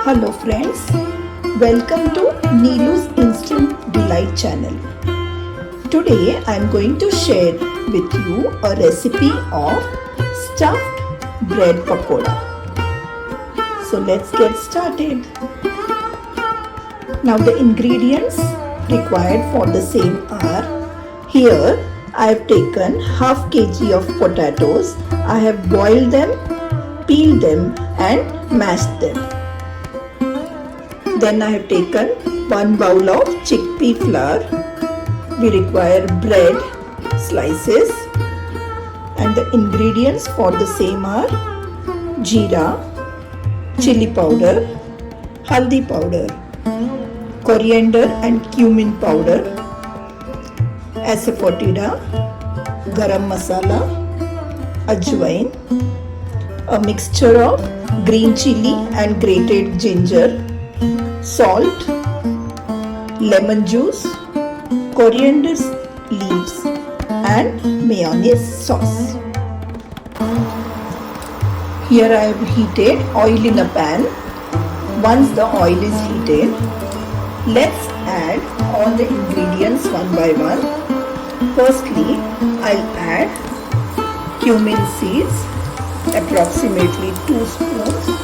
Hello friends, welcome to Neelu's Instant Delight channel. Today I am going to share with you a recipe of stuffed bread pakoda. So let's get started. Now the ingredients required for the same are: here I have taken half kg of potatoes. I have boiled them, peeled them and mashed them. Then I have taken 1 bowl of chickpea flour. We require bread slices and the ingredients for the same are jeera, chili powder, haldi powder, coriander and cumin powder, asafoetida, garam masala, ajwain, a mixture of green chili and grated ginger, salt, lemon juice, coriander leaves and mayonnaise sauce. Here I have heated oil in a pan. Once the oil is heated, let's add all the ingredients one by one. Firstly, I'll add cumin seeds, approximately 2 spoons.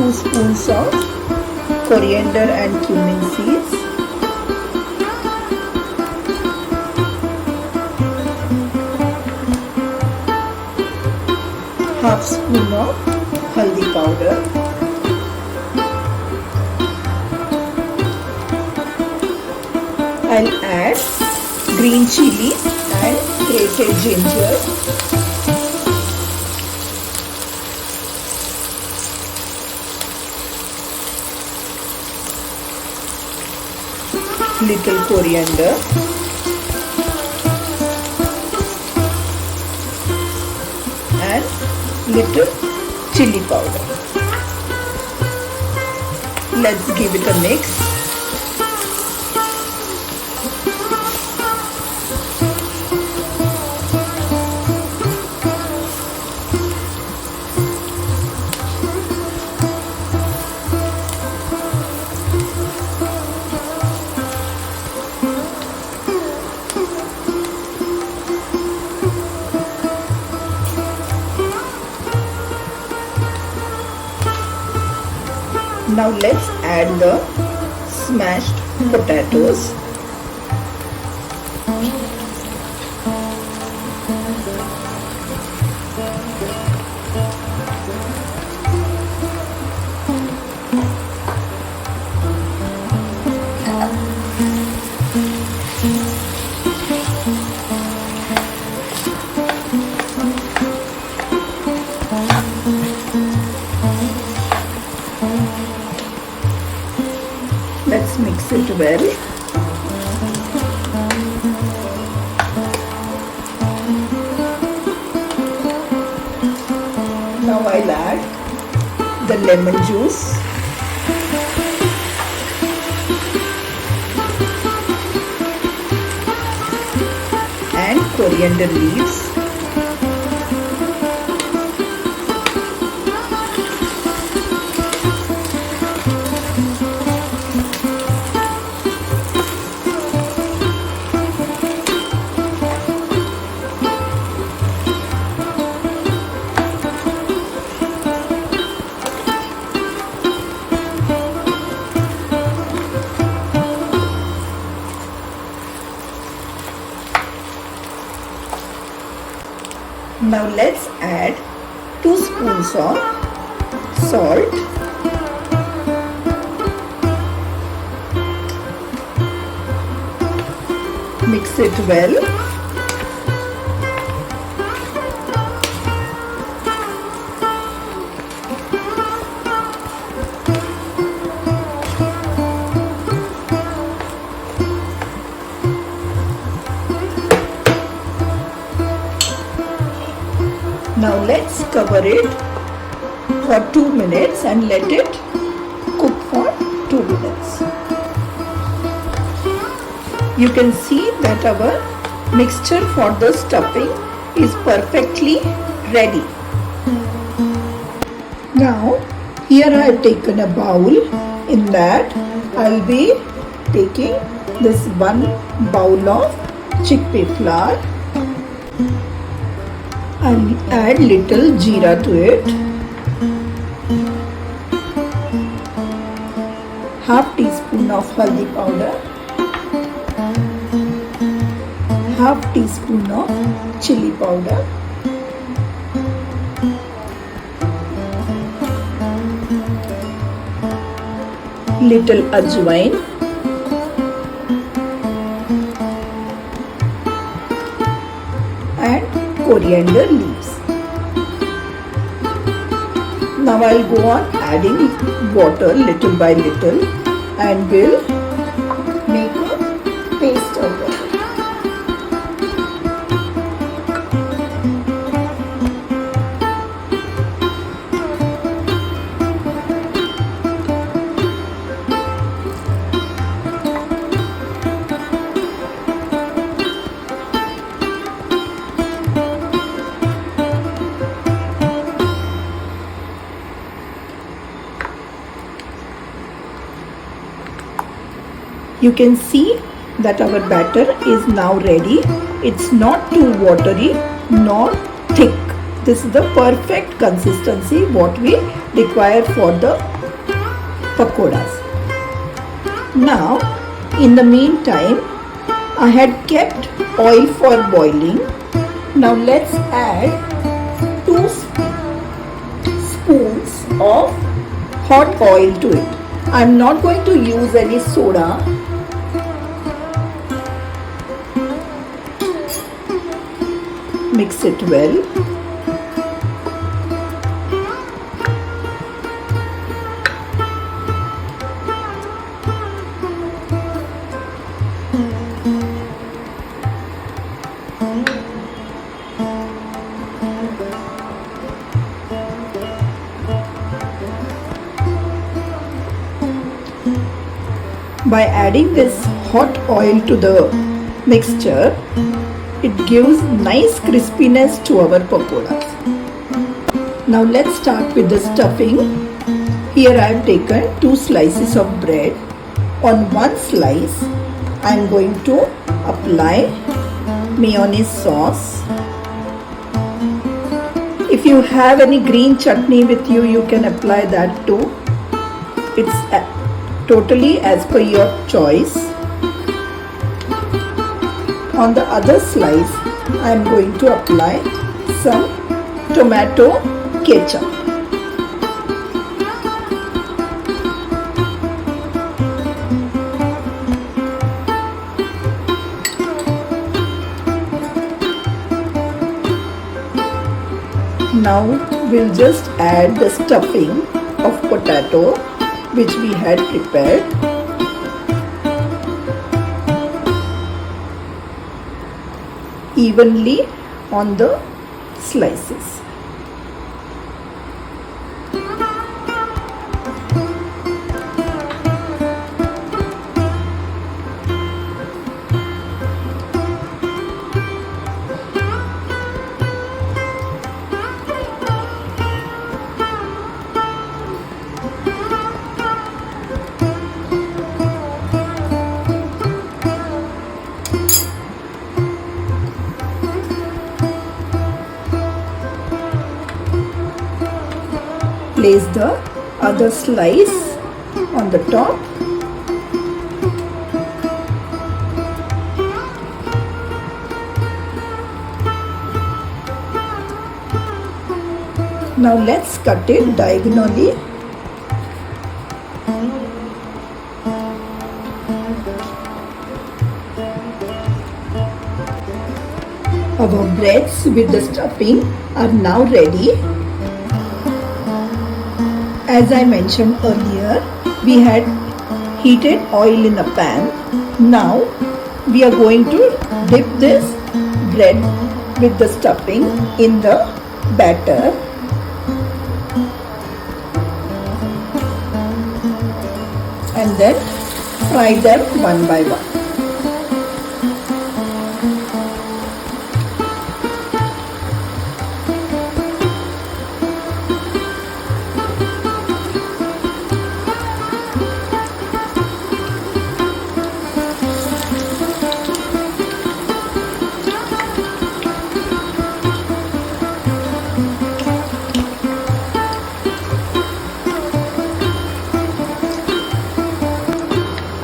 2 spoons of coriander and cumin seeds, half spoon of haldi powder, I'll add green chili and grated ginger, little coriander, and little chili powder. Let's give it a mix. Now let's add the smashed potatoes. Let's mix it well. Now I'll add the lemon juice, and coriander leaves. Now let's add 2 spoons of salt, mix it well. Now let's cover it for 2 minutes and let it cook for 2 minutes. You can see that our mixture for the stuffing is perfectly ready. Now here I have taken a bowl. In that I'll be taking this 1 bowl of chickpea flour. I'll add little jeera to it, half teaspoon of haldi powder, half teaspoon of chili powder, little ajwain, and coriander leaves. Now I'll go on adding water little by little and will make a paste out of it. You can see that our batter is now ready. It's not too watery nor thick. This is the perfect consistency what we require for the pakodas. Now in the meantime I had kept oil for boiling. Now let's add 2 spoons of hot oil to it. I'm not going to use any soda. Mix it well. By adding this hot oil to the mixture, it gives nice crispiness to our pakodas. Now let's start with the stuffing. Here I have taken 2 slices of bread. On one slice I am going to apply mayonnaise sauce. If you have any green chutney with you, you can apply that too. It's totally as per your choice. On the other slice, I am going to apply some tomato ketchup. Now we'll just add the stuffing of potato which we had prepared. Evenly on the slices. Place the other slice on the top. Now let's cut it diagonally. Our breads with the stuffing are now ready. As I mentioned earlier, we had heated oil in a pan. Now we are going to dip this bread with the stuffing in the batter. And then fry them one by one.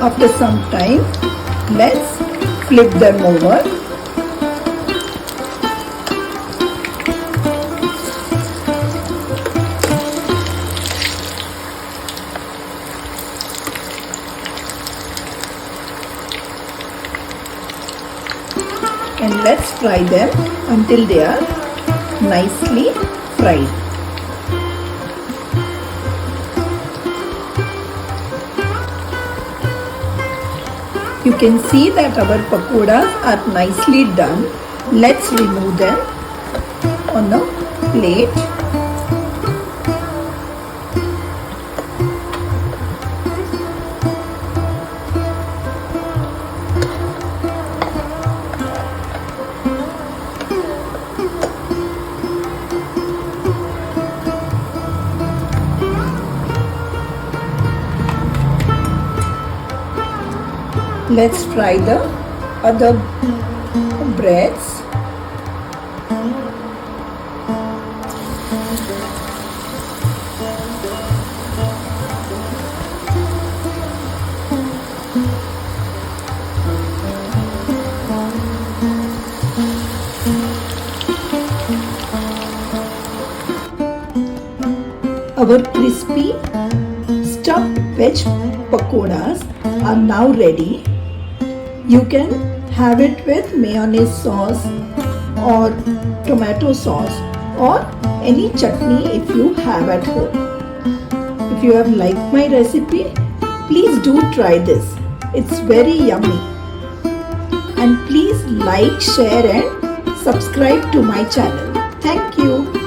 After some time, let's flip them over. And let's fry them until they are nicely fried. You can see that our pakodas are nicely done. Let's remove them on a plate. Let's fry the other breads. Our crispy stuffed veg pakodas are now ready. You can have it with mayonnaise sauce or tomato sauce or any chutney if you have at home. If you have liked my recipe, please do try this. It's very yummy. And please like, share and subscribe to my channel. Thank you.